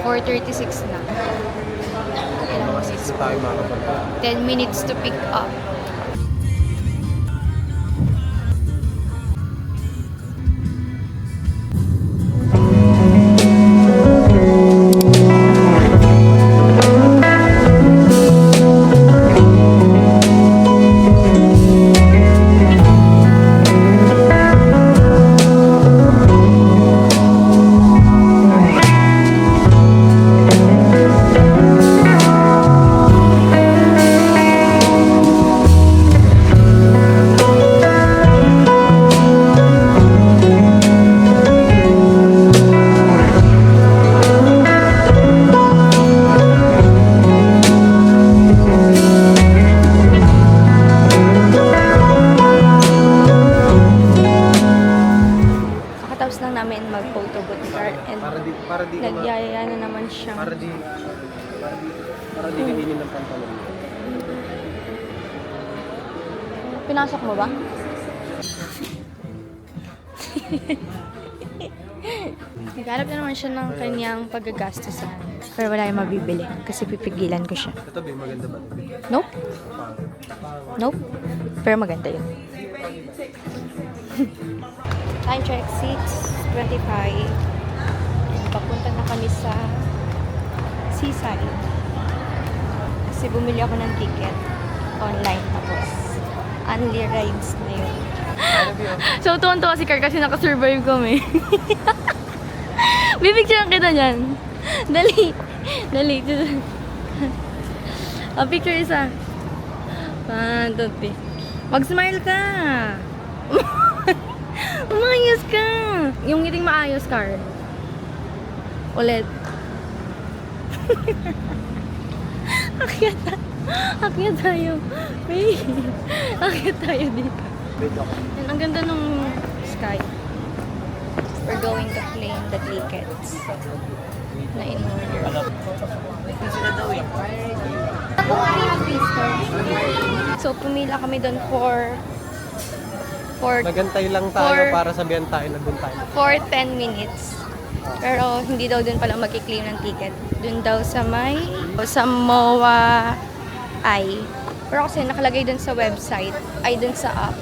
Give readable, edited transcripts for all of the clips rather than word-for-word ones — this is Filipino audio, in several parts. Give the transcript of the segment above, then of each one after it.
4:36 na. Ilang minutes pa? 10 minutes to pick up. Kakatapos lang namin mag-photo booth car and nagyayaya na naman siya. Para di kininin ng pantalon. Pinasok mo ba? Naghanap na naman siya ng kanyang paggagastusan. Pero wala yung mabibili kasi pipigilan ko siya. Ito ba, maganda ba? Nope. Nope. Pero maganda yun. Time check, 6:25. Papunta na kami sa Seaside. Kasi bumili ako ng ticket online tapos only rides na yun. So, tuwan-tuwa si Car kasi nakasurvive kami. Bibigyan kita dyan. Dali. Dali. Picture isa. 1, 2, 3. Mag-smile ka. Umayos ka. Yung ngiting maayos, Car. Ulit. Akyat tayo. Wait. Akyat tayo dito. Yan, ang ganda ng sky. We're going to claim the tickets na in order. So, pumila kami doon for Nagantay lang tayo para sabihan tayo na doon tayo. for 10 minutes. Pero hindi daw doon pala magki-claim ng ticket. Doon daw sa MOA ay. Pero kasi nakalagay doon sa website, ay doon sa app.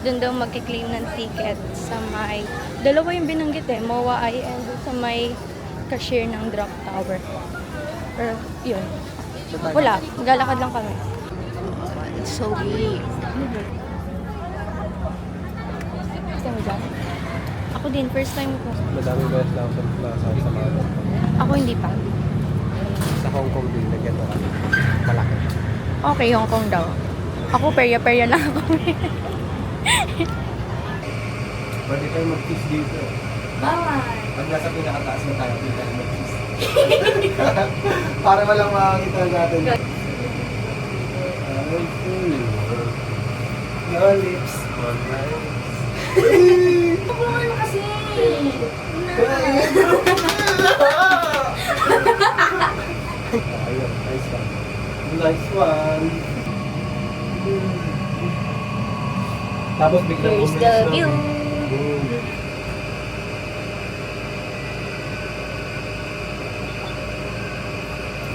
Doon daw magki-claim ng ticket sa may, dalawa yung binanggit MOA ay and doon sa may cashier ng drop tower. Pero yun. Wala, maglalakad lang kami. It's so big. Gusto mo dyan? Ako din, first time ko. Madaming beses lang ako sa mga doon. Ako hindi pa. Sa Hong Kong din, na gano'n kami. Malaki. Okay, Hong Kong daw. Ako, perya-perya lang ako. Pwede tayo mag-kiss dito. Bawal. Pag nasa pinakataas na tayo, pwede tayo mag-kiss. Para walang makakita natin. Your lips on my lips. Tulungan mo kasi. Ayun, nice one. Nice one. Tapos biglang Here's the view.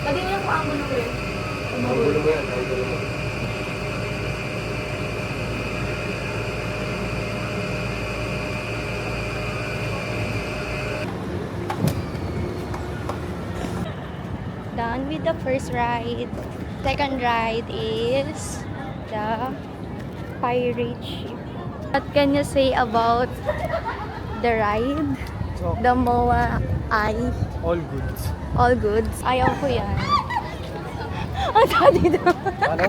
Lagyan niyo po ang gulo ko yun. Ang gulo mo yan, ang gulo mo. Done with the first ride. Second ride is the pirate ship. What can you say about the ride? So, The MOA ay all goods. all goods. Ayaw ko yan. Ang dati daw. Ano?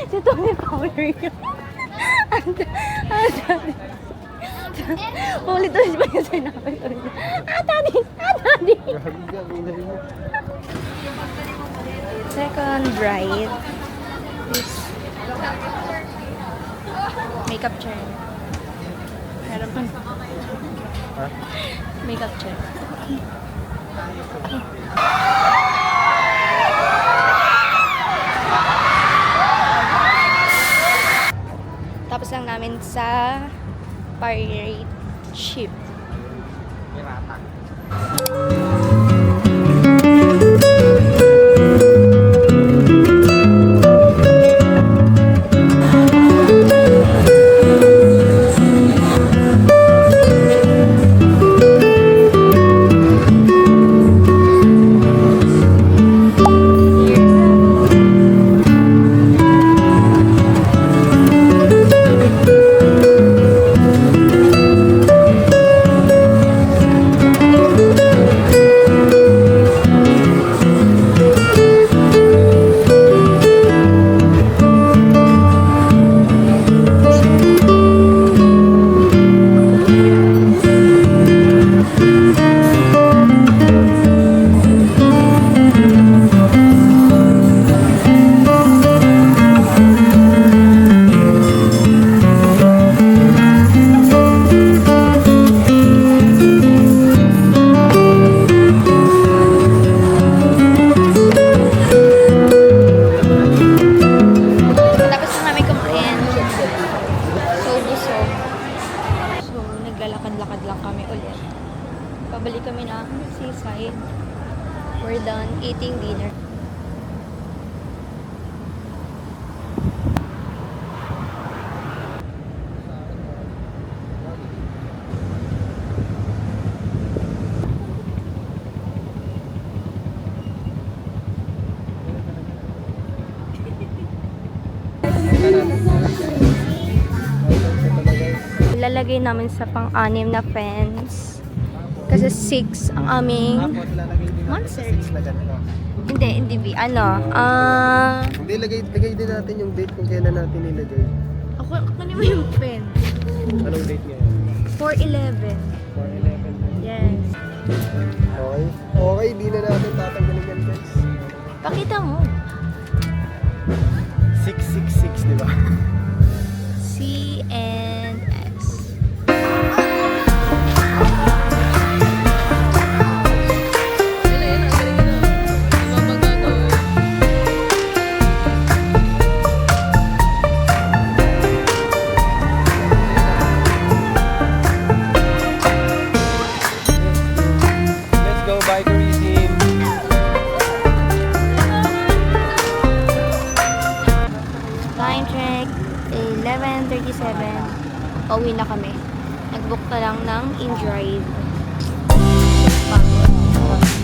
Si Tony Power yun. Ang dati. Ulit pa yung sinabi ko rin. Dati! Dati! Second ride is makeup chair. Meron pa. Ha? Makeup chair. Tapos lang namin sa pirate ship. Tapos na kami kumain. So, busog. So, naglalakad-lakad lang kami ulit. Pabalik kami na seaside. We're done eating dinner. Ilalagay namin sa pang-anim na fence. Kasi 6 ang aming monster. Hindi B. Ano? Hindi, lagay din natin yung date kung kailan natin nilagay. Ako, kunin mo yung pen. Anong date ngayon? 4/11. 4/11. Yes. Okay. Okay, di na natin tatanggalin yan, guys. Pakita mo. 666, di ba? C and S. Let's go, Bikery team. Time check, 11:37. Pauwi na kami. Nag-book na lang ng in-drive. Pagod.